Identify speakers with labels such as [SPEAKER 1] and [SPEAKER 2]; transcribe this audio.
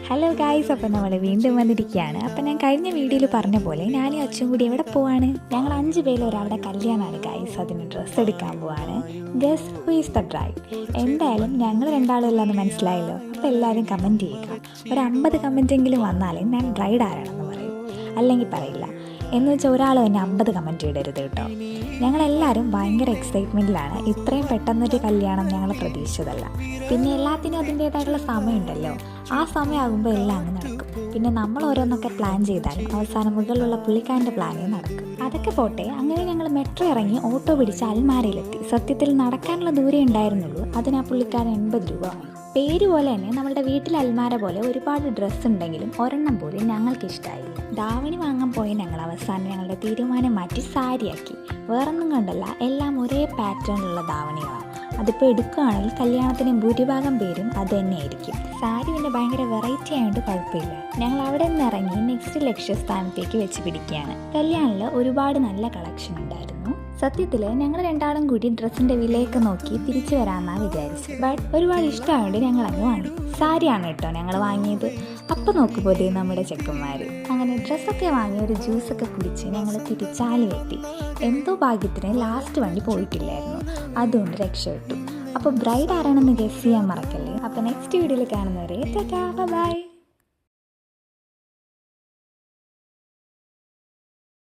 [SPEAKER 1] Hello guys, അപ്പം നമ്മൾ വീണ്ടും വന്നിരിക്കുകയാണ്. അപ്പം ഞാൻ കഴിഞ്ഞ വീഡിയോയിൽ പറഞ്ഞ പോലെ ഞാനും അച്ഛൻ കൂടി എവിടെ പോവാണ്? ഞങ്ങൾ 5 പേരിൽ ഒരാളുടെ കല്യാണമാണ് ഗായ്സ്. അതിന് ഡ്രസ്സ് എടുക്കാൻ പോവാണ്. Guess who is the bride? എന്തായാലും ഞങ്ങൾ രണ്ടാളും അല്ലാന്ന് മനസ്സിലായല്ലോ. അപ്പോൾ എല്ലാവരും കമൻറ്റ് ചെയ്യുക. ഒരു 50 കമൻറ്റെങ്കിലും വന്നാലേ ഞാൻ ബ്രൈഡ് ആരാണെന്ന് പറയും, അല്ലെങ്കിൽ പറയില്ല. എന്ന് വെച്ചാൽ ഒരാൾ തന്നെ 50 കമൻറ്റ് ഇടരുത് കേട്ടോ. ഞങ്ങളെല്ലാവരും ഭയങ്കര എക്സൈറ്റ്മെൻറ്റിലാണ്. ഇത്രയും പെട്ടെന്നൊരു കല്യാണം ഞങ്ങൾ പ്രതീക്ഷിച്ചതല്ല. പിന്നെ എല്ലാത്തിനും അതിൻ്റേതായിട്ടുള്ള സമയമുണ്ടല്ലോ. ആ സമയമാകുമ്പോൾ എല്ലാം അങ്ങ് നടക്കും. പിന്നെ നമ്മൾ ഓരോന്നൊക്കെ പ്ലാൻ ചെയ്താലും അവസാനം മുകളിലുള്ള പുള്ളിക്കാരൻ്റെ പ്ലാനേ നടക്കും. അതൊക്കെ പോട്ടെ. അങ്ങനെ ഞങ്ങൾ മെട്രോ ഇറങ്ങി ഓട്ടോ പിടിച്ച് അൽമാരയിലെത്തി. സത്യത്തിൽ നടക്കാനുള്ള ദൂരേ ഉണ്ടായിരുന്നുള്ളൂ. അതിന് ആ പുള്ളിക്കാരൻ 80 രൂപ വാങ്ങി. പേര് പോലെ തന്നെ നമ്മളുടെ വീട്ടിൽ അൽമാര പോലെ ഒരുപാട് ഡ്രസ്സ് ഉണ്ടെങ്കിലും ഒരെണ്ണം പോലും ഞങ്ങൾക്ക് ഇഷ്ടമായില്ല. ധാവണി വാങ്ങാൻ പോയി ഞങ്ങൾ അവസാനം ഞങ്ങളുടെ തീരുമാനം മാറ്റി സാരിയാക്കി. വേറൊന്നും കണ്ടല്ല, എല്ലാം ഒരേ പാറ്റേണിലുള്ള ധാവണികളാണ്. അതിപ്പോൾ എടുക്കുകയാണെങ്കിൽ കല്യാണത്തിന് ഭൂരിഭാഗം പേരും അത് തന്നെയായിരിക്കും. സാരി പിന്നെ ഭയങ്കര വെറൈറ്റി ആയതുകൊണ്ട് കുഴപ്പമില്ല. ഞങ്ങൾ അവിടെ നിന്ന് ഇറങ്ങി നെക്സ്റ്റ് ലക്ഷ്യസ്ഥാനത്തേക്ക് വെച്ച് പിടിക്കുകയാണ്. കല്യാണിൽ ഒരുപാട് നല്ല കളക്ഷൻ ഉണ്ടായിരുന്നു. സത്യത്തിൽ ഞങ്ങൾ രണ്ടാളും കൂടി ഡ്രസ്സിൻ്റെ വിലയൊക്കെ നോക്കി തിരിച്ചു വരാമെന്നാണ് വിചാരിച്ചത്. ബട്ട് ഒരുപാട് ഇഷ്ടമായതുകൊണ്ട് ഞങ്ങൾ അങ്ങ് വാങ്ങി. സാരിയാണ് കേട്ടോ ഞങ്ങൾ വാങ്ങിയത്. അപ്പം നോക്കുമ്പോൾ നമ്മുടെ ചെക്കന്മാർ. അങ്ങനെ ഡ്രസ്സൊക്കെ വാങ്ങി ഒരു ജ്യൂസൊക്കെ കുടിച്ച് ഞങ്ങൾ തിരിച്ചാലുമെത്തി. എന്തോ ഭാഗ്യത്തിന് ലാസ്റ്റ് വണ്ടി പോയിട്ടില്ലായിരുന്നു, അതുകൊണ്ട് രക്ഷപ്പെട്ടു. അപ്പോൾ ബ്രൈഡ് ആരാണെന്ന് ഗസ് ചെയ്യാൻ മറക്കല്ലേ. അപ്പോൾ നെക്സ്റ്റ് വീഡിയോയിൽ കാണുന്നവരെ ടാറ്റാ ബൈ.